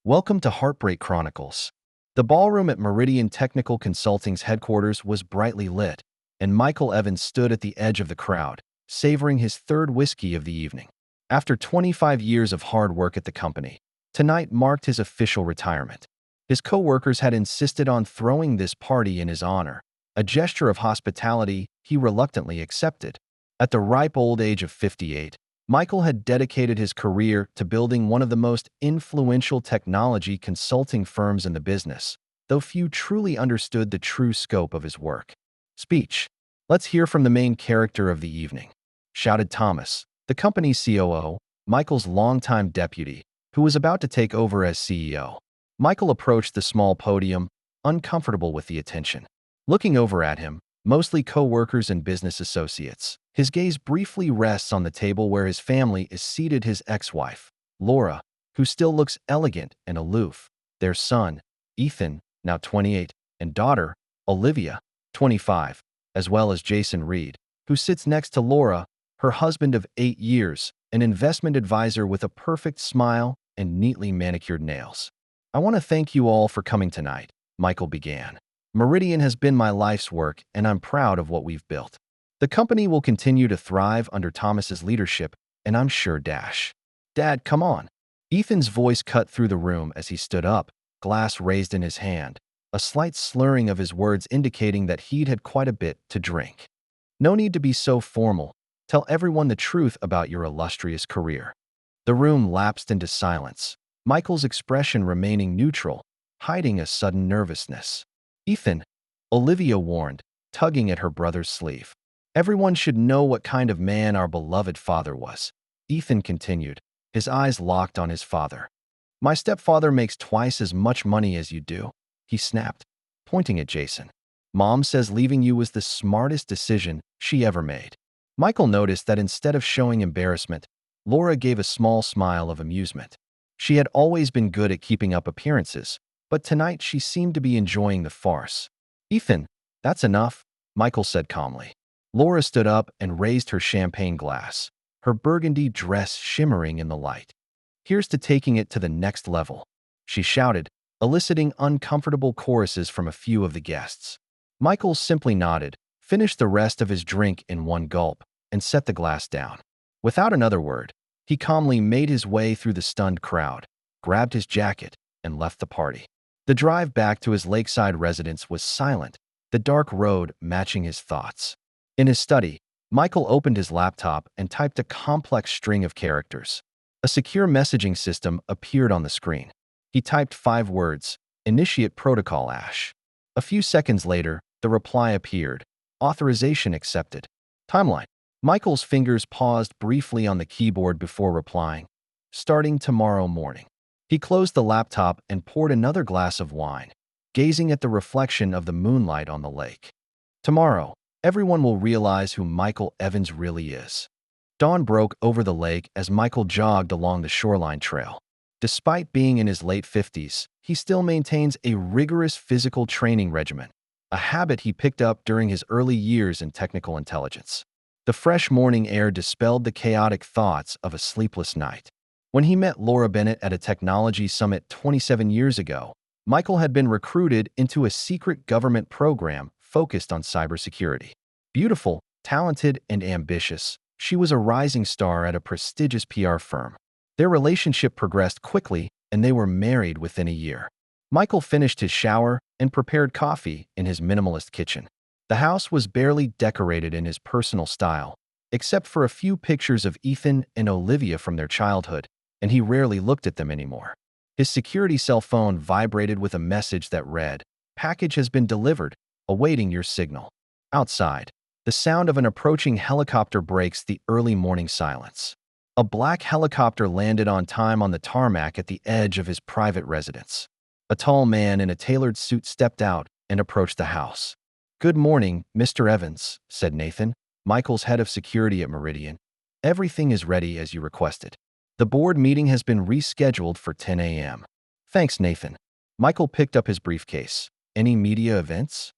Welcome to Heartbreak Chronicles. The ballroom at Meridian Technical Consulting's headquarters was brightly lit, and Michael Evans stood at the edge of the crowd, savoring his third whiskey of the evening. After 25 years of hard work at the company, tonight marked his official retirement. His co-workers had insisted on throwing this party in his honor, a gesture of hospitality he reluctantly accepted. At the ripe old age of 58, Michael had dedicated his career to building one of the most influential technology consulting firms in the business, though few truly understood the true scope of his work. Speech. Let's hear from the main character of the evening, shouted Thomas, the company's COO, Michael's longtime deputy, who was about to take over as CEO. Michael approached the small podium, uncomfortable with the attention. Looking over at him, mostly co-workers and business associates, his gaze briefly rests on the table where his family is seated: his ex-wife, Laura, who still looks elegant and aloof, their son, Ethan, now 28, and daughter, Olivia, 25, as well as Jason Reed, who sits next to Laura, her husband of 8 years, an investment advisor with a perfect smile and neatly manicured nails. "I want to thank you all for coming tonight," Michael began. "Meridian has been my life's work, and I'm proud of what we've built. The company will continue to thrive under Thomas's leadership, and I'm sure Dad, come on." Ethan's voice cut through the room as he stood up, glass raised in his hand, a slight slurring of his words indicating that he'd had quite a bit to drink. "No need to be so formal. Tell everyone the truth about your illustrious career." The room lapsed into silence, Michael's expression remaining neutral, hiding a sudden nervousness. "Ethan," Olivia warned, tugging at her brother's sleeve. "Everyone should know what kind of man our beloved father was," Ethan continued, his eyes locked on his father. "My stepfather makes twice as much money as you do," he snapped, pointing at Jason. "Mom says leaving you was the smartest decision she ever made." Michael noticed that instead of showing embarrassment, Laura gave a small smile of amusement. She had always been good at keeping up appearances, but tonight she seemed to be enjoying the farce. "Ethan, that's enough," Michael said calmly. Laura stood up and raised her champagne glass, her burgundy dress shimmering in the light. "Here's to taking it to the next level," she shouted, eliciting uncomfortable choruses from a few of the guests. Michael simply nodded, finished the rest of his drink in one gulp, and set the glass down. Without another word, he calmly made his way through the stunned crowd, grabbed his jacket, and left the party. The drive back to his lakeside residence was silent, the dark road matching his thoughts. In his study, Michael opened his laptop and typed a complex string of characters. A secure messaging system appeared on the screen. He typed 5 words: "Initiate protocol Ash." A few seconds later, the reply appeared: "Authorization accepted." Timeline. Michael's fingers paused briefly on the keyboard before replying: "Starting tomorrow morning." He closed the laptop and poured another glass of wine, gazing at the reflection of the moonlight on the lake. Tomorrow, everyone will realize who Michael Evans really is. Dawn broke over the lake as Michael jogged along the shoreline trail. Despite being in his late 50s, he still maintains a rigorous physical training regimen, a habit he picked up during his early years in technical intelligence. The fresh morning air dispelled the chaotic thoughts of a sleepless night. When he met Laura Bennett at a technology summit 27 years ago, Michael had been recruited into a secret government program focused on cybersecurity. Beautiful, talented, and ambitious, she was a rising star at a prestigious PR firm. Their relationship progressed quickly, and they were married within a year. Michael finished his shower and prepared coffee in his minimalist kitchen. The house was barely decorated in his personal style, except for a few pictures of Ethan and Olivia from their childhood, and he rarely looked at them anymore. His security cell phone vibrated with a message that read, "Package has been delivered, awaiting your signal." Outside, the sound of an approaching helicopter breaks the early morning silence. A black helicopter landed on time on the tarmac at the edge of his private residence. A tall man in a tailored suit stepped out and approached the house. "Good morning, Mr. Evans," said Nathan, Michael's head of security at Meridian. "Everything is ready as you requested. The board meeting has been rescheduled for 10 a.m. "Thanks, Nathan." Michael picked up his briefcase. "Any media events?"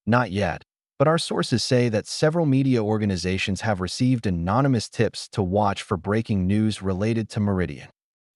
"Not yet, but our sources say that several media organizations have received anonymous tips to watch for breaking news related to Meridian."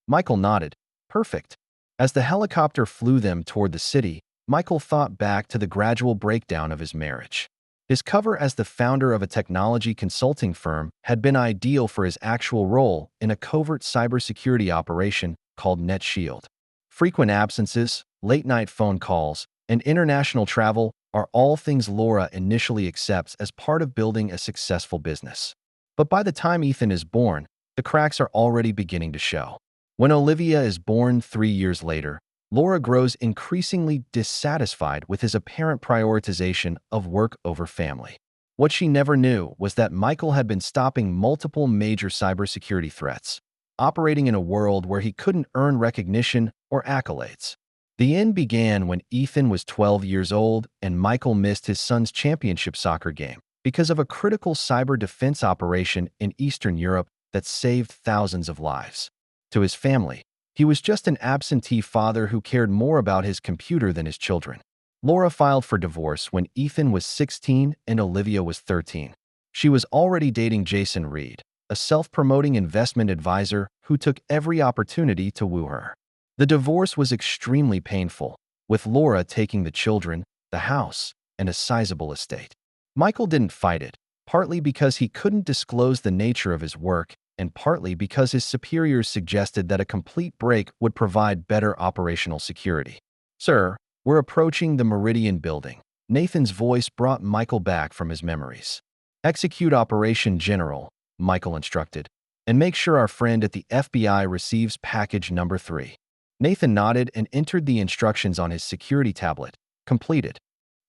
Michael nodded. "Perfect. As the helicopter flew them toward the city, Michael thought back to the gradual breakdown of his marriage. His cover as the founder of a technology consulting firm had been ideal for his actual role in a covert cybersecurity operation called NetShield. Frequent absences, late-night phone calls, and international travel are all things Laura initially accepts as part of building a successful business. But by the time Ethan is born, the cracks are already beginning to show. When Olivia is born 3 years later, Laura grows increasingly dissatisfied with his apparent prioritization of work over family. What she never knew was that Michael had been stopping multiple major cybersecurity threats, operating in a world where he couldn't earn recognition or accolades. The end began when Ethan was 12 years old and Michael missed his son's championship soccer game because of a critical cyber defense operation in Eastern Europe that saved thousands of lives. To his family, he was just an absentee father who cared more about his computer than his children. Laura filed for divorce when Ethan was 16 and Olivia was 13. She was already dating Jason Reed, a self-promoting investment advisor who took every opportunity to woo her. The divorce was extremely painful, with Laura taking the children, the house, and a sizable estate. Michael didn't fight it, partly because he couldn't disclose the nature of his work and partly because his superiors suggested that a complete break would provide better operational security. "Sir, we're approaching the Meridian building." Nathan's voice brought Michael back from his memories. "Execute Operation General," Michael instructed, "and make sure our friend at the FBI receives package number 3. Nathan nodded and entered the instructions on his security tablet. Completed.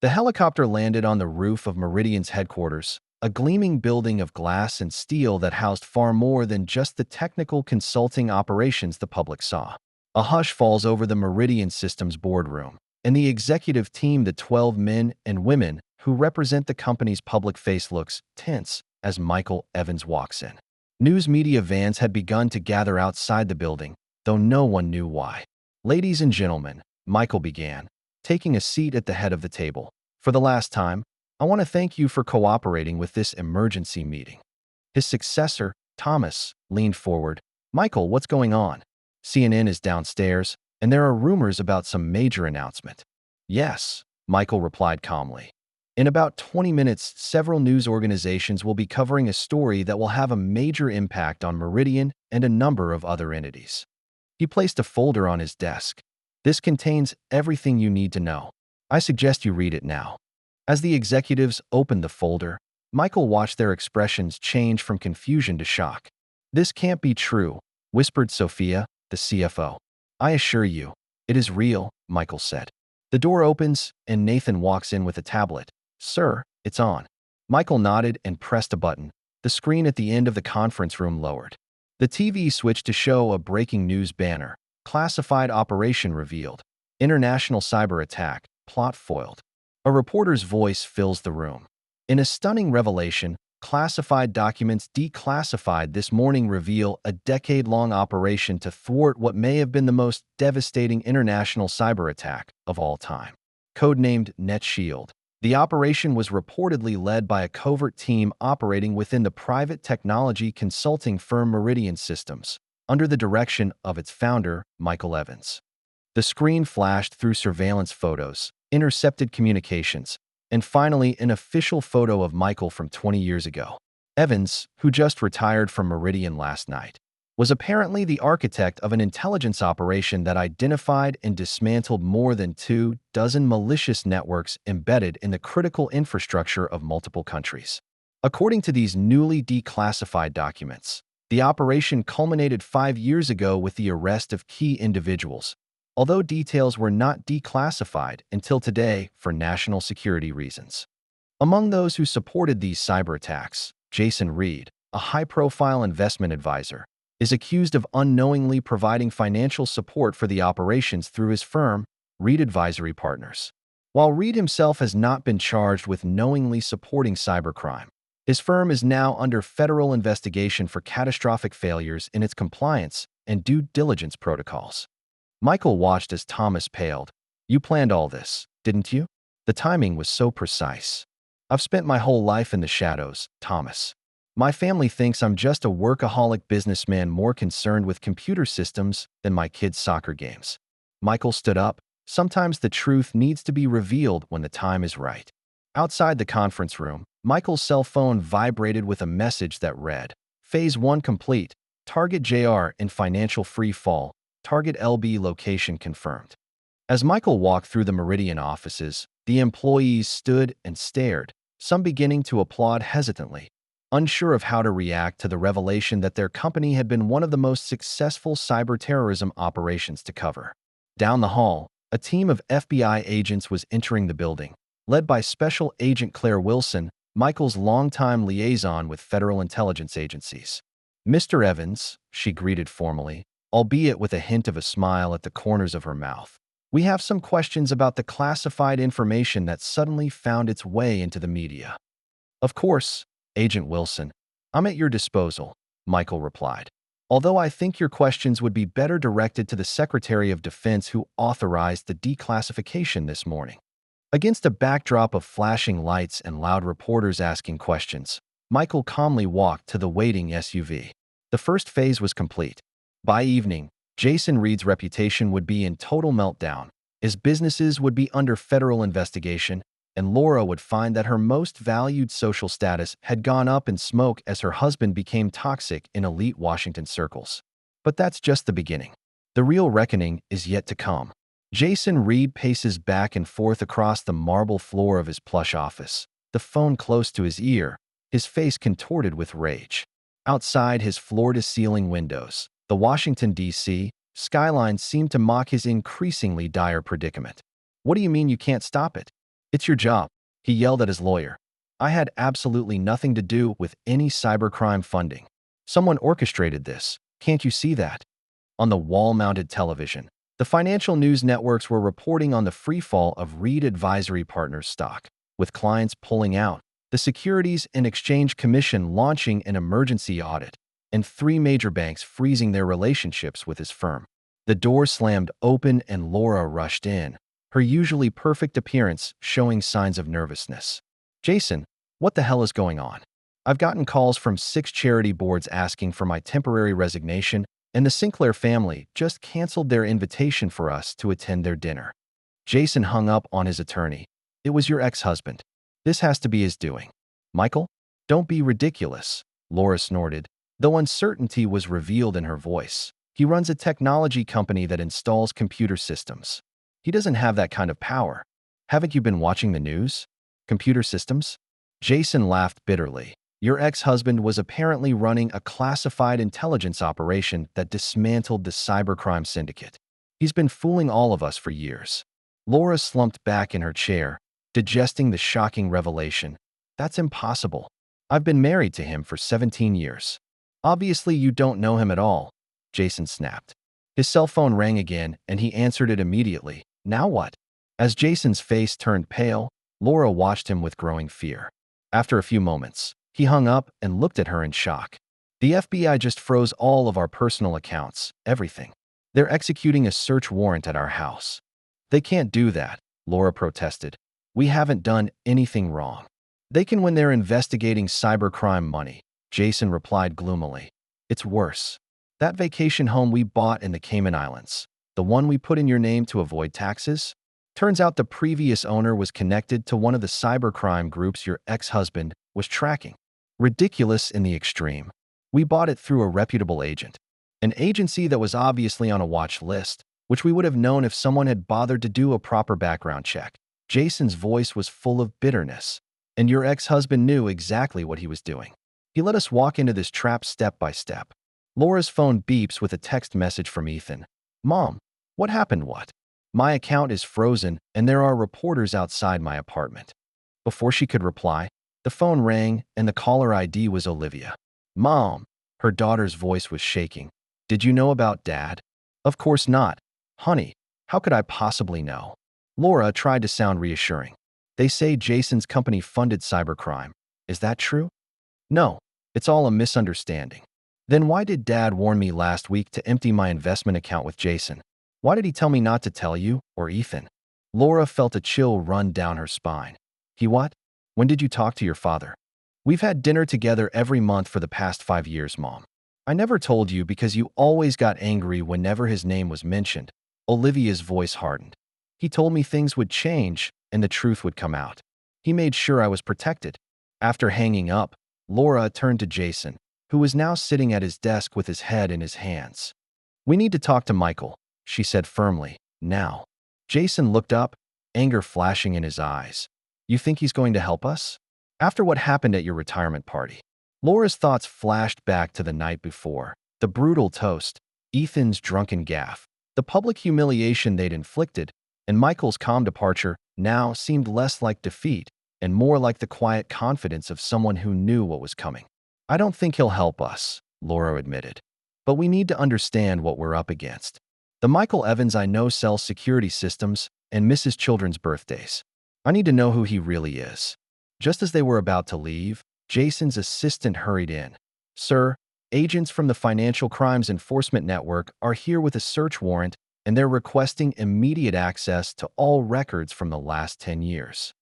The helicopter landed on the roof of Meridian's headquarters, a gleaming building of glass and steel that housed far more than just the technical consulting operations the public saw. A hush falls over the Meridian Systems boardroom, and the executive team, the 12 men and women who represent the company's public face, looks tense as Michael Evans walks in. News media vans had begun to gather outside the building, though no one knew why. "Ladies and gentlemen," Michael began, taking a seat at the head of the table. "For the last time, I want to thank you for cooperating with this emergency meeting." His successor, Thomas, leaned forward. "Michael, what's going on? CNN is downstairs, and there are rumors about some major announcement." "Yes," Michael replied calmly. "In about 20 minutes, several news organizations will be covering a story that will have a major impact on Meridian and a number of other entities." He placed a folder on his desk. "This contains everything you need to know. I suggest you read it now." As the executives opened the folder, Michael watched their expressions change from confusion to shock. "This can't be true," whispered Sophia, the CFO. "I assure you, it is real," Michael said. The door opens, and Nathan walks in with a tablet. "Sir, it's on." Michael nodded and pressed a button. The screen at the end of the conference room lowered. The TV switched to show a breaking news banner. "Classified operation revealed. International cyber attack. Plot foiled." A reporter's voice fills the room. In a stunning revelation, classified documents declassified this morning reveal a decade-long operation to thwart what may have been the most devastating international cyber attack of all time. Codenamed NetShield, the operation was reportedly led by a covert team operating within the private technology consulting firm Meridian Systems, under the direction of its founder, Michael Evans. The screen flashed through surveillance photos, intercepted communications, and finally an official photo of Michael from 20 years ago. Evans, who just retired from Meridian last night, was apparently the architect of an intelligence operation that identified and dismantled more than 24 malicious networks embedded in the critical infrastructure of multiple countries. According to these newly declassified documents, the operation culminated 5 years ago with the arrest of key individuals, although details were not declassified until today for national security reasons. Among those who supported these cyber attacks, Jason Reed, a high-profile investment advisor, is accused of unknowingly providing financial support for the operations through his firm, Reed Advisory Partners. While Reed himself has not been charged with knowingly supporting cybercrime, his firm is now under federal investigation for catastrophic failures in its compliance and due diligence protocols. Michael watched as Thomas paled. "You planned all this, didn't you? The timing was so precise." "I've spent my whole life in the shadows, Thomas. My family thinks I'm just a workaholic businessman more concerned with computer systems than my kids' soccer games." Michael stood up. Sometimes the truth needs to be revealed when the time is right. Outside the conference room, Michael's cell phone vibrated with a message that read, Phase 1 complete. Target JR in financial free fall. Target LB location confirmed. As Michael walked through the Meridian offices, the employees stood and stared, some beginning to applaud hesitantly, unsure of how to react to the revelation that their company had been one of the most successful cyber terrorism operations to cover. Down the hall, a team of FBI agents was entering the building, led by Special Agent Claire Wilson, Michael's longtime liaison with federal intelligence agencies. Mr. Evans, she greeted formally, albeit with a hint of a smile at the corners of her mouth. We have some questions about the classified information that suddenly found its way into the media. Of course, Agent Wilson. I'm at your disposal, Michael replied. Although I think your questions would be better directed to the Secretary of Defense who authorized the declassification this morning. Against a backdrop of flashing lights and loud reporters asking questions, Michael calmly walked to the waiting SUV. The first phase was complete. By evening, Jason Reed's reputation would be in total meltdown, his businesses would be under federal investigation, and Laura would find that her most valued social status had gone up in smoke as her husband became toxic in elite Washington circles. But that's just the beginning. The real reckoning is yet to come. Jason Reed paces back and forth across the marble floor of his plush office, the phone close to his ear, his face contorted with rage. Outside his floor-to-ceiling windows, the Washington, D.C. skyline seemed to mock his increasingly dire predicament. What do you mean you can't stop it? It's your job, he yelled at his lawyer. I had absolutely nothing to do with any cybercrime funding. Someone orchestrated this. Can't you see that? On the wall-mounted television, the financial news networks were reporting on the freefall of Reed Advisory Partners stock, with clients pulling out, the Securities and Exchange Commission launching an emergency audit, and 3 major banks freezing their relationships with his firm. The door slammed open and Laura rushed in, her usually perfect appearance showing signs of nervousness. Jason, what the hell is going on? I've gotten calls from 6 charity boards asking for my temporary resignation, and the Sinclair family just canceled their invitation for us to attend their dinner. Jason hung up on his attorney. It was your ex-husband. This has to be his doing. Michael? Don't be ridiculous, Laura snorted, though uncertainty was revealed in her voice. He runs a technology company that installs computer systems. He doesn't have that kind of power. Haven't you been watching the news? Computer systems? Jason laughed bitterly. Your ex-husband was apparently running a classified intelligence operation that dismantled the cybercrime syndicate. He's been fooling all of us for years. Laura slumped back in her chair, digesting the shocking revelation. That's impossible. I've been married to him for 17 years. Obviously, you don't know him at all, Jason snapped. His cell phone rang again, and he answered it immediately. Now what? As Jason's face turned pale, Laura watched him with growing fear. After a few moments, he hung up and looked at her in shock. The FBI just froze all of our personal accounts, everything. They're executing a search warrant at our house. They can't do that, Laura protested. We haven't done anything wrong. They can when they're investigating cybercrime money, Jason replied gloomily. It's worse. That vacation home we bought in the Cayman Islands, the one we put in your name to avoid taxes? Turns out the previous owner was connected to one of the cybercrime groups your ex-husband was tracking. Ridiculous in the extreme. We bought it through a reputable agent, an agency that was obviously on a watch list, which we would have known if someone had bothered to do a proper background check. Jason's voice was full of bitterness, and your ex-husband knew exactly what he was doing. He let us walk into this trap step by step. Laura's phone beeps with a text message from Ethan. Mom, what happened? What? My account is frozen, and there are reporters outside my apartment. Before she could reply, the phone rang, and the caller ID was Olivia. Mom, her daughter's voice was shaking. Did you know about Dad? Of course not. Honey, how could I possibly know? Laura tried to sound reassuring. They say Jason's company funded cybercrime. Is that true? No, it's all a misunderstanding. Then why did Dad warn me last week to empty my investment account with Jason? Why did he tell me not to tell you or Ethan? Laura felt a chill run down her spine. He what? When did you talk to your father? We've had dinner together every month for the past 5 years, Mom. I never told you because you always got angry whenever his name was mentioned. Olivia's voice hardened. He told me things would change and the truth would come out. He made sure I was protected. After hanging up, Laura turned to Jason, who was now sitting at his desk with his head in his hands. "We need to talk to Michael," she said firmly. "Now." Jason looked up, anger flashing in his eyes. "You think he's going to help us? After what happened at your retirement party?" Laura's thoughts flashed back to the night before. The brutal toast, Ethan's drunken gaffe, the public humiliation they'd inflicted, and Michael's calm departure now seemed less like defeat and more like the quiet confidence of someone who knew what was coming. "I don't think he'll help us," Laura admitted. "But we need to understand what we're up against. The Michael Evans I know sells security systems and misses children's birthdays. I need to know who he really is." Just as they were about to leave, Jason's assistant hurried in. "Sir, agents from the Financial Crimes Enforcement Network are here with a search warrant, and they're requesting immediate access to all records from the last 10 years.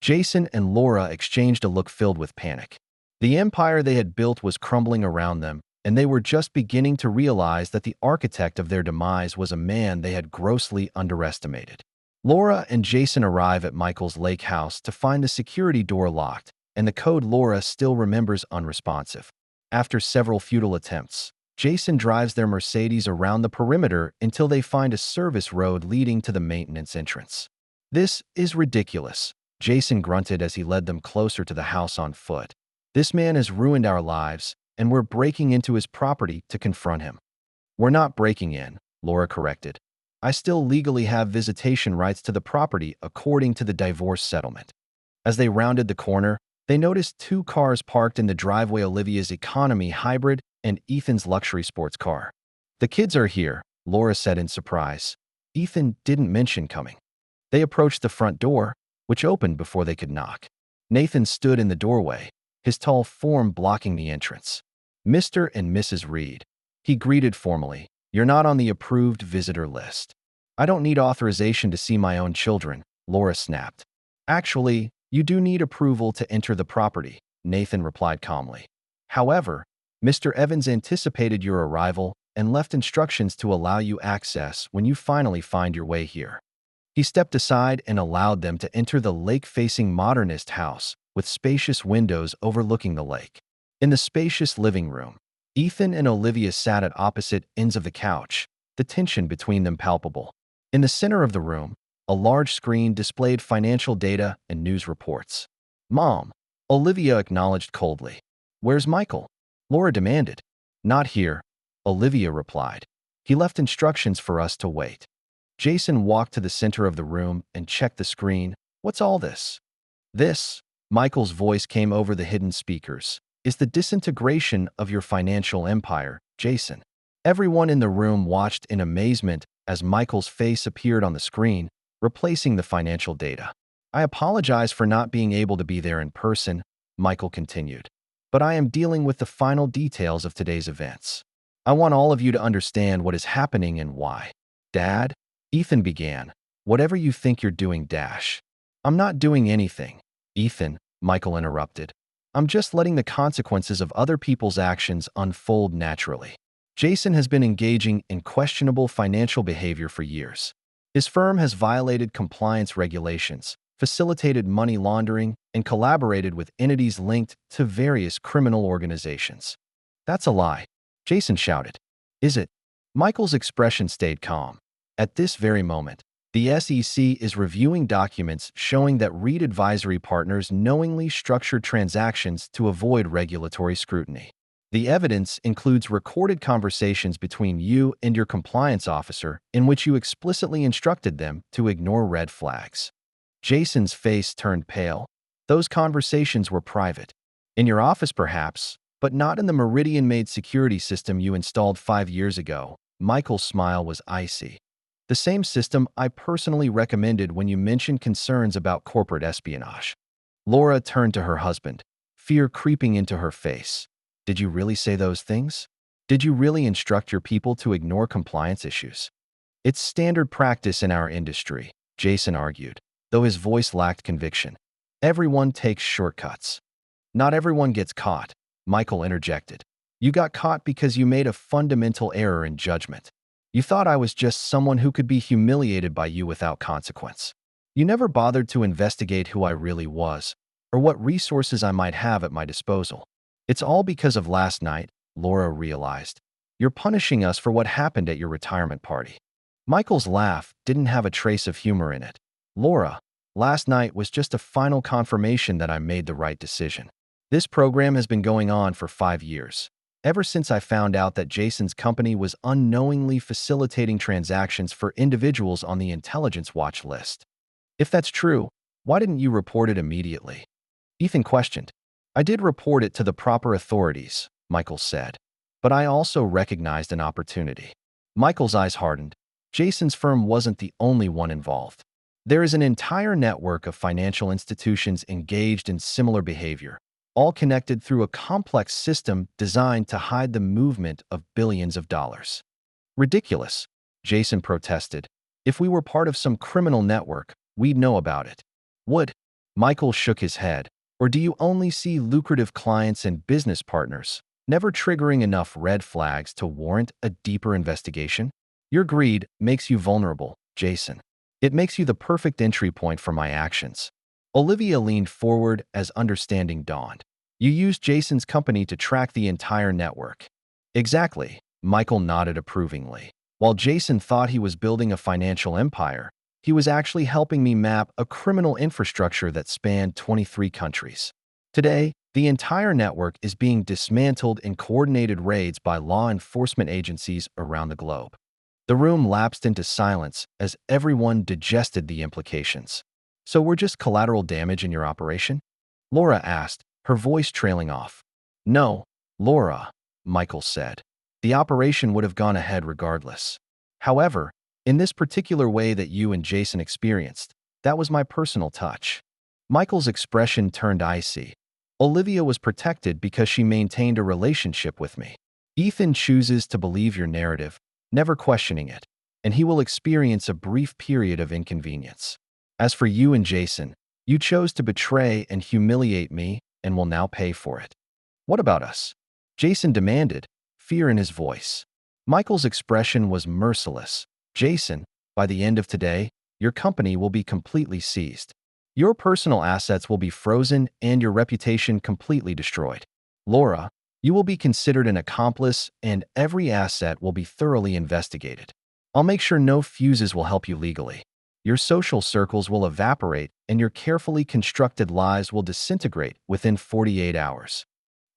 Jason and Laura exchanged a look filled with panic. The empire they had built was crumbling around them, and they were just beginning to realize that the architect of their demise was a man they had grossly underestimated. Laura and Jason arrive at Michael's lake house to find the security door locked, and the code Laura still remembers unresponsive. After several futile attempts, Jason drives their Mercedes around the perimeter until they find a service road leading to the maintenance entrance. "This is ridiculous," Jason grunted as he led them closer to the house on foot. "This man has ruined our lives, and we're breaking into his property to confront him." "We're not breaking in," Laura corrected. "I still legally have visitation rights to the property according to the divorce settlement." As they rounded the corner, they noticed two cars parked in the driveway: Olivia's economy hybrid and Ethan's luxury sports car. "The kids are here," Laura said in surprise. "Ethan didn't mention coming." They approached the front door, which opened before they could knock. Nathan stood in the doorway, his tall form blocking the entrance. "Mr. and Mrs. Reed," he greeted formally. "You're not on the approved visitor list." "I don't need authorization to see my own children," Laura snapped. "Actually, you do need approval to enter the property," Nathan replied calmly. "However, Mr. Evans anticipated your arrival and left instructions to allow you access when you finally find your way here." He stepped aside and allowed them to enter the lake-facing modernist house with spacious windows overlooking the lake. In the spacious living room, Ethan and Olivia sat at opposite ends of the couch, the tension between them palpable. In the center of the room, a large screen displayed financial data and news reports. "Mom," Olivia acknowledged coldly. "Where's Michael?" Laura demanded. "Not here," Olivia replied. "He left instructions for us to wait." Jason walked to the center of the room and checked the screen. "What's all this?" "This," Michael's voice came over the hidden speakers, "is the disintegration of your financial empire, Jason." Everyone in the room watched in amazement as Michael's face appeared on the screen, replacing the financial data. "I apologize for not being able to be there in person," Michael continued, "but I am dealing with the final details of today's events. I want all of you to understand what is happening and why." "Dad," Ethan began. "Whatever you think you're doing, Dash." "I'm not doing anything, Ethan," Michael interrupted. "I'm just letting the consequences of other people's actions unfold naturally." Jason has been engaging in questionable financial behavior for years. His firm has violated compliance regulations, facilitated money laundering, and collaborated with entities linked to various criminal organizations. "That's a lie," Jason shouted. "Is it?" Michael's expression stayed calm. "At this very moment, the SEC is reviewing documents showing that Reed Advisory Partners knowingly structured transactions to avoid regulatory scrutiny. The evidence includes recorded conversations between you and your compliance officer in which you explicitly instructed them to ignore red flags." Jason's face turned pale. "Those conversations were private. In your office, perhaps, but not in the Meridian-made security system you installed 5 years ago." Michael's smile was icy. "The same system I personally recommended when you mentioned concerns about corporate espionage." Laura turned to her husband, fear creeping into her face. "Did you really say those things? Did you really instruct your people to ignore compliance issues?" "It's standard practice in our industry," Jason argued, though his voice lacked conviction. "Everyone takes shortcuts." "Not everyone gets caught," Michael interjected. "You got caught because you made a fundamental error in judgment. You thought I was just someone who could be humiliated by you without consequence. You never bothered to investigate who I really was, or what resources I might have at my disposal. It's all because of last night, Laura realized. You're punishing us for what happened at your retirement party. Michael's laugh didn't have a trace of humor in it. Laura, last night was just a final confirmation that I made the right decision. This program has been going on for 5 years, ever since I found out that Jason's company was unknowingly facilitating transactions for individuals on the intelligence watch list. If that's true, why didn't you report it immediately? Ethan questioned. I did report it to the proper authorities, Michael said, but I also recognized an opportunity. Michael's eyes hardened. Jason's firm wasn't the only one involved. There is an entire network of financial institutions engaged in similar behavior, all connected through a complex system designed to hide the movement of billions of dollars. Ridiculous, Jason protested. If we were part of some criminal network, we'd know about it. Would? Michael shook his head. Or do you only see lucrative clients and business partners, never triggering enough red flags to warrant a deeper investigation? Your greed makes you vulnerable, Jason. It makes you the perfect entry point for my actions. Olivia leaned forward as understanding dawned. You used Jason's company to track the entire network. Exactly, Michael nodded approvingly. While Jason thought he was building a financial empire, he was actually helping me map a criminal infrastructure that spanned 23 countries. Today, the entire network is being dismantled in coordinated raids by law enforcement agencies around the globe. The room lapsed into silence as everyone digested the implications. So we're just collateral damage in your operation? Laura asked, her voice trailing off. No, Laura, Michael said. The operation would have gone ahead regardless. However, in this particular way that you and Jason experienced, that was my personal touch. Michael's expression turned icy. Olivia was protected because she maintained a relationship with me. Ethan chooses to believe your narrative, never questioning it, and he will experience a brief period of inconvenience. As for you and Jason, you chose to betray and humiliate me and will now pay for it. What about us? Jason demanded, fear in his voice. Michael's expression was merciless. Jason, by the end of today, your company will be completely seized. Your personal assets will be frozen and your reputation completely destroyed. Laura, you will be considered an accomplice and every asset will be thoroughly investigated. I'll make sure no fuses will help you legally. Your social circles will evaporate and your carefully constructed lives will disintegrate within 48 hours.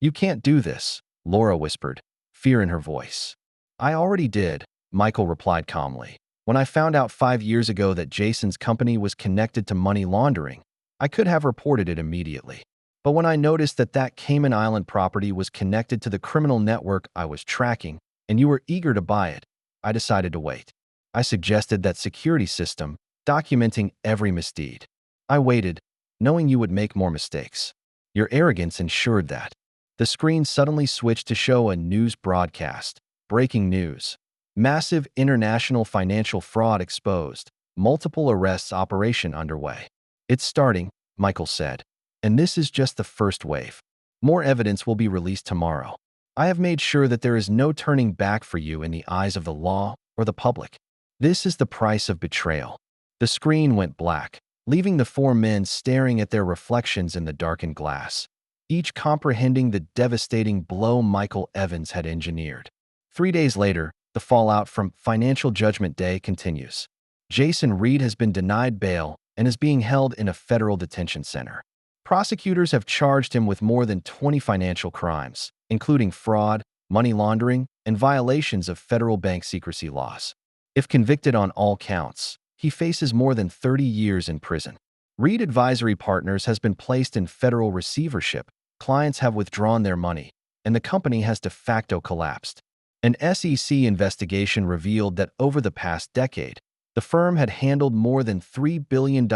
You can't do this, Laura whispered, fear in her voice. I already did, Michael replied calmly. When I found out 5 years ago that Jason's company was connected to money laundering, I could have reported it immediately. But when I noticed that that Cayman Island property was connected to the criminal network I was tracking, and you were eager to buy it, I decided to wait. I suggested that security system, documenting every misdeed. I waited, knowing you would make more mistakes. Your arrogance ensured that. The screen suddenly switched to show a news broadcast. Breaking news. Massive international financial fraud exposed. Multiple arrests operation underway. It's starting, Michael said. And this is just the first wave. More evidence will be released tomorrow. I have made sure that there is no turning back for you in the eyes of the law or the public. This is the price of betrayal. The screen went black, leaving the 4 men staring at their reflections in the darkened glass, each comprehending the devastating blow Michael Evans had engineered. 3 days later, the fallout from Financial Judgment Day continues. Jason Reed has been denied bail and is being held in a federal detention center. Prosecutors have charged him with more than 20 financial crimes, including fraud, money laundering, and violations of federal bank secrecy laws. If convicted on all counts, he faces more than 30 years in prison. Reed Advisory Partners has been placed in federal receivership, clients have withdrawn their money, and the company has de facto collapsed. An SEC investigation revealed that over the past decade, the firm had handled more than $3 billion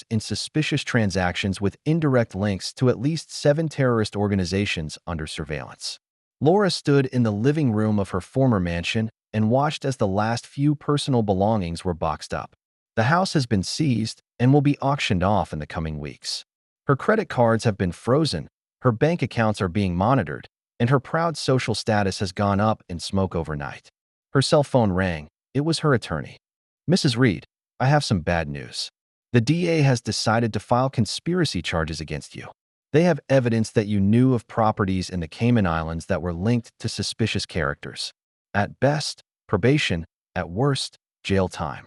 in suspicious transactions with indirect links to at least 7 terrorist organizations under surveillance. Laura stood in the living room of her former mansion and watched as the last few personal belongings were boxed up. The house has been seized and will be auctioned off in the coming weeks. Her credit cards have been frozen, her bank accounts are being monitored, and her proud social status has gone up in smoke overnight. Her cell phone rang. It was her attorney. Mrs. Reed, I have some bad news. The DA has decided to file conspiracy charges against you. They have evidence that you knew of properties in the Cayman Islands that were linked to suspicious characters. At best, probation, at worst, jail time.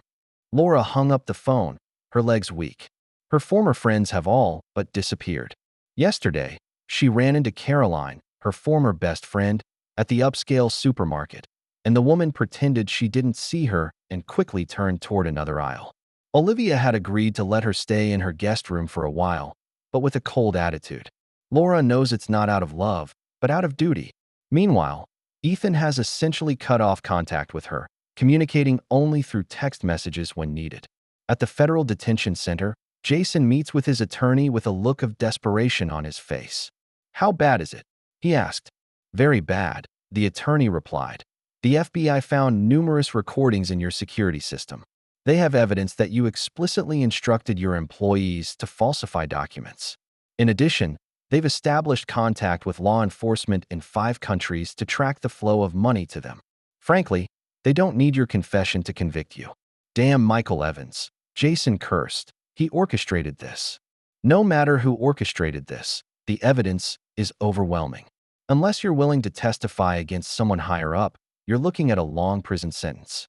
Laura hung up the phone, her legs weak. Her former friends have all but disappeared. Yesterday, she ran into Caroline, her former best friend, at the upscale supermarket, and the woman pretended she didn't see her and quickly turned toward another aisle. Olivia had agreed to let her stay in her guest room for a while, but with a cold attitude. Laura knows it's not out of love, but out of duty. Meanwhile, Ethan has essentially cut off contact with her, communicating only through text messages when needed. At the federal detention center, Jason meets with his attorney with a look of desperation on his face. "How bad is it?" he asked. "Very bad," the attorney replied. "The FBI found numerous recordings in your security system. They have evidence that you explicitly instructed your employees to falsify documents. In addition, they've established contact with law enforcement in 5 countries to track the flow of money to them. Frankly, they don't need your confession to convict you." "Damn Michael Evans," Jason cursed. "He orchestrated this." "No matter who orchestrated this, the evidence is overwhelming. Unless you're willing to testify against someone higher up, you're looking at a long prison sentence."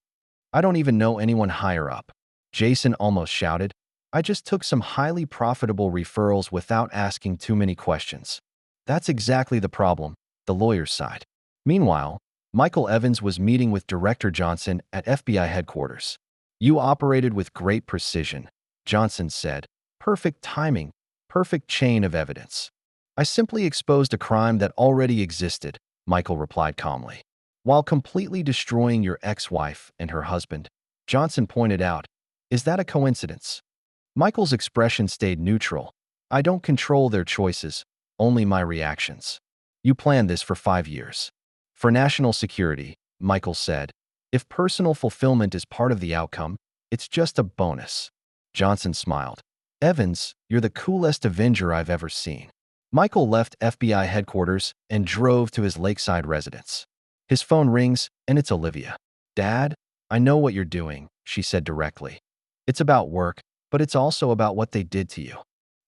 "I don't even know anyone higher up," Jason almost shouted. "I just took some highly profitable referrals without asking too many questions." "That's exactly the problem," the lawyers sighed. Meanwhile, Michael Evans was meeting with Director Johnson at FBI headquarters. "You operated with great precision," Johnson said. "Perfect timing, perfect chain of evidence." "I simply exposed a crime that already existed," Michael replied calmly. "While completely destroying your ex-wife and her husband," Johnson pointed out. "Is that a coincidence?" Michael's expression stayed neutral. "I don't control their choices, only my reactions." "You planned this for 5 years." "For national security," Michael said. "If personal fulfillment is part of the outcome, it's just a bonus." Johnson smiled. "Evans, you're the coolest Avenger I've ever seen." Michael left FBI headquarters and drove to his lakeside residence. His phone rings, and it's Olivia. "Dad, I know what you're doing," she said directly. "It's about work, but it's also about what they did to you."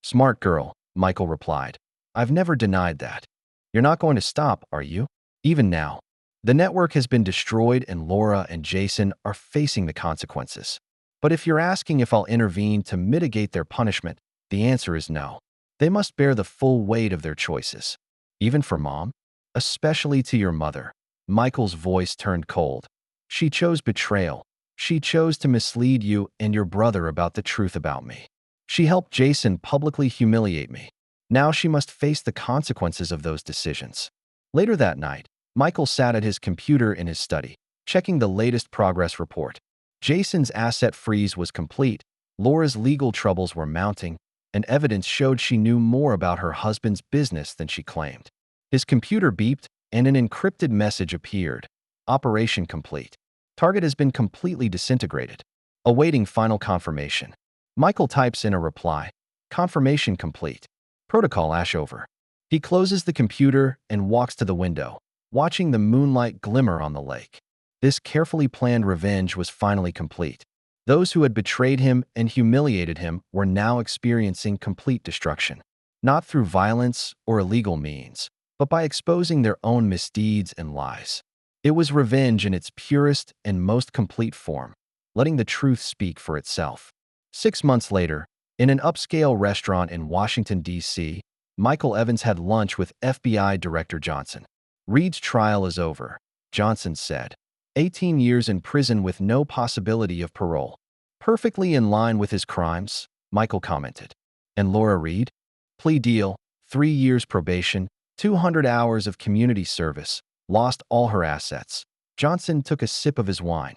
"Smart girl," Michael replied. "I've never denied that." "You're not going to stop, are you?" "Even now. The network has been destroyed and Laura and Jason are facing the consequences. But if you're asking if I'll intervene to mitigate their punishment, the answer is no. They must bear the full weight of their choices." "Even for Mom?" "Especially to your mother." Michael's voice turned cold. "She chose betrayal. She chose to mislead you and your brother about the truth about me. She helped Jason publicly humiliate me. Now she must face the consequences of those decisions." Later that night, Michael sat at his computer in his study, checking the latest progress report. Jason's asset freeze was complete, Laura's legal troubles were mounting, and evidence showed she knew more about her husband's business than she claimed. His computer beeped, and an encrypted message appeared. "Operation complete. Target has been completely disintegrated. Awaiting final confirmation." Michael types in a reply. "Confirmation complete. Protocol ash over." He closes the computer and walks to the window, watching the moonlight glimmer on the lake. This carefully planned revenge was finally complete. Those who had betrayed him and humiliated him were now experiencing complete destruction, not through violence or illegal means, but by exposing their own misdeeds and lies. It was revenge in its purest and most complete form, letting the truth speak for itself. 6 months later, in an upscale restaurant in Washington, D.C., Michael Evans had lunch with FBI Director Johnson. "Reed's trial is over," Johnson said. 18 years in prison with no possibility of parole. "Perfectly in line with his crimes," Michael commented. "And Laura Reed? Plea deal, 3 years probation, 200 hours of community service, lost all her assets." Johnson took a sip of his wine.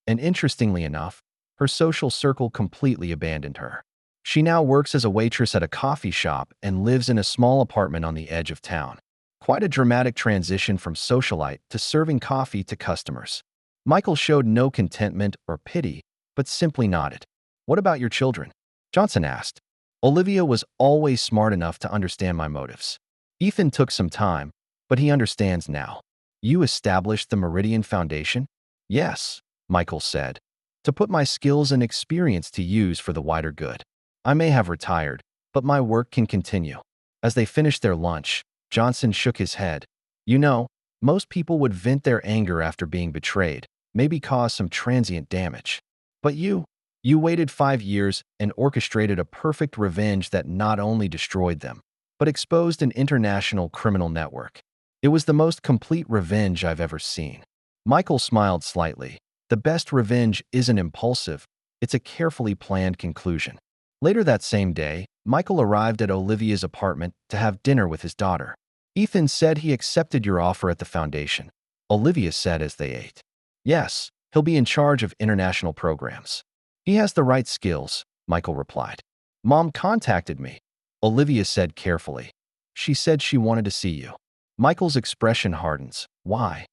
"And interestingly enough, her social circle completely abandoned her. She now works as a waitress at a coffee shop and lives in a small apartment on the edge of town. Quite a dramatic transition from socialite to serving coffee to customers." Michael showed no contentment or pity, but simply nodded. "What about your children?" Johnson asked. "Olivia was always smart enough to understand my motives. Ethan took some time, but he understands now." "You established the Meridian Foundation?" "Yes. Michael said, "to put my skills and experience to use for the wider good. I may have retired, but my work can continue." As they finished their lunch, Johnson shook his head. "You know, most people would vent their anger after being betrayed, maybe cause some transient damage. But you waited 5 years and orchestrated a perfect revenge that not only destroyed them, but exposed an international criminal network. It was the most complete revenge I've ever seen." Michael smiled slightly. The best revenge isn't impulsive, it's a carefully planned conclusion. Later that same day, Michael arrived at Olivia's apartment to have dinner with his daughter. "Ethan said he accepted your offer at the foundation," Olivia said as they ate. "Yes, he'll be in charge of international programs. He has the right skills," Michael replied. "Mom contacted me," Olivia said carefully. "She said she wanted to see you." Michael's expression hardens. "Why?"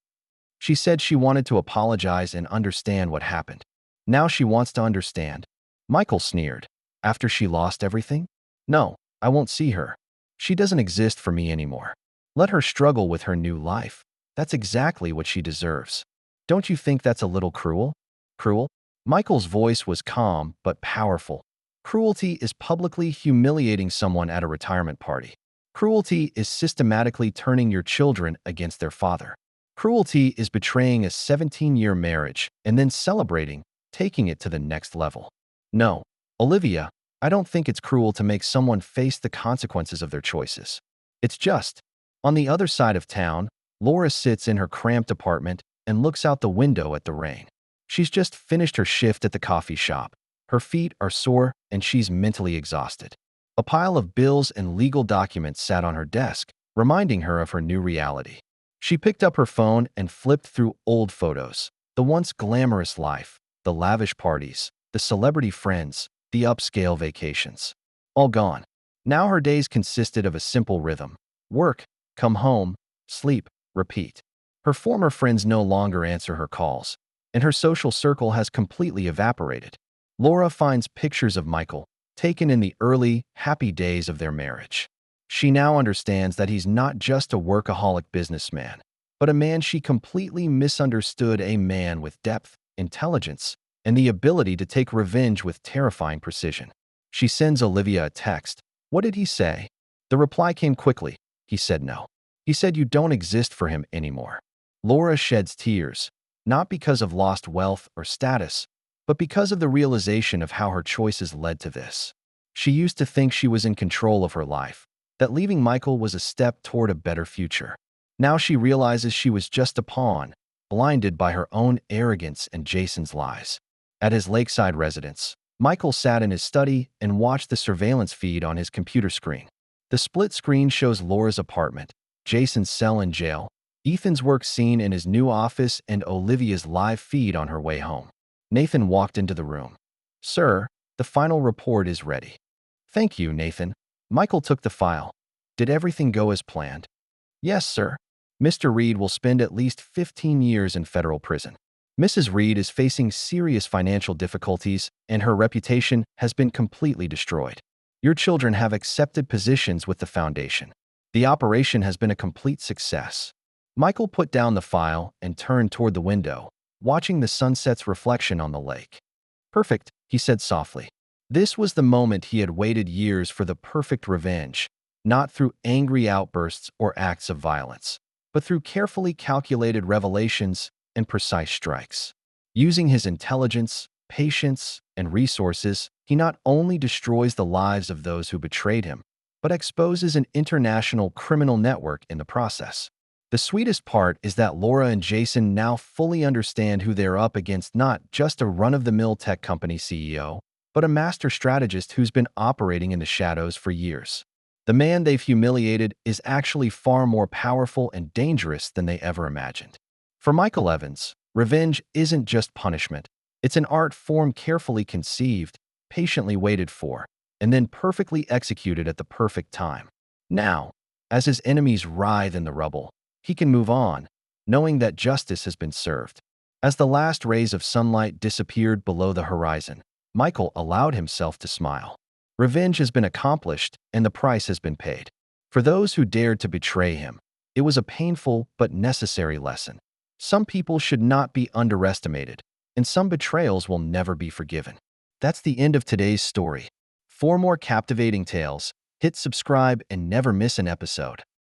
"She said she wanted to apologize and understand what happened. Now she wants to understand." Michael sneered. "After she lost everything? No, I won't see her. She doesn't exist for me anymore. Let her struggle with her new life. That's exactly what she deserves. Don't you think that's a little cruel?" "Cruel?" Michael's voice was calm but powerful. "Cruelty is publicly humiliating someone at a retirement party. Cruelty is systematically turning your children against their father. Cruelty is betraying a 17-year marriage and then celebrating, taking it to the next level. No, Olivia, I don't think it's cruel to make someone face the consequences of their choices. It's just." On the other side of town, Laura sits in her cramped apartment and looks out the window at the rain. She's just finished her shift at the coffee shop. Her feet are sore and she's mentally exhausted. A pile of bills and legal documents sat on her desk, reminding her of her new reality. She picked up her phone and flipped through old photos. The once glamorous life, the lavish parties, the celebrity friends, the upscale vacations. All gone. Now her days consisted of a simple rhythm. Work, come home, sleep, repeat. Her former friends no longer answer her calls, and her social circle has completely evaporated. Laura finds pictures of Michael, taken in the early, happy days of their marriage. She now understands that he's not just a workaholic businessman, but a man she completely misunderstood, a man with depth, intelligence, and the ability to take revenge with terrifying precision. She sends Olivia a text. "What did he say?" The reply came quickly. "He said no. He said you don't exist for him anymore." Laura sheds tears, not because of lost wealth or status, but because of the realization of how her choices led to this. She used to think she was in control of her life, that leaving Michael was a step toward a better future. Now she realizes she was just a pawn, blinded by her own arrogance and Jason's lies. At his lakeside residence, Michael sat in his study and watched the surveillance feed on his computer screen. The split screen shows Laura's apartment, Jason's cell in jail, Ethan's work scene in his new office, and Olivia's live feed on her way home. Nathan walked into the room. "Sir, the final report is ready." "Thank you, Nathan." Michael took the file. "Did everything go as planned?" "Yes, sir. Mr. Reed will spend at least 15 years in federal prison. Mrs. Reed is facing serious financial difficulties, and her reputation has been completely destroyed. Your children have accepted positions with the foundation. The operation has been a complete success." Michael put down the file and turned toward the window, watching the sunset's reflection on the lake. "Perfect," he said softly. This was the moment he had waited years for, the perfect revenge, not through angry outbursts or acts of violence, but through carefully calculated revelations and precise strikes. Using his intelligence, patience, and resources, he not only destroys the lives of those who betrayed him, but exposes an international criminal network in the process. The sweetest part is that Laura and Jason now fully understand who they're up against, not just a run-of-the-mill tech company CEO, but a master strategist who's been operating in the shadows for years. The man they've humiliated is actually far more powerful and dangerous than they ever imagined. For Michael Evans, revenge isn't just punishment. It's an art form carefully conceived, patiently waited for, and then perfectly executed at the perfect time. Now, as his enemies writhe in the rubble, he can move on, knowing that justice has been served. As the last rays of sunlight disappeared below the horizon, Michael allowed himself to smile. Revenge has been accomplished, and the price has been paid. For those who dared to betray him, it was a painful but necessary lesson. Some people should not be underestimated, and some betrayals will never be forgiven. That's the end of today's story. For more captivating tales, hit subscribe and never miss an episode.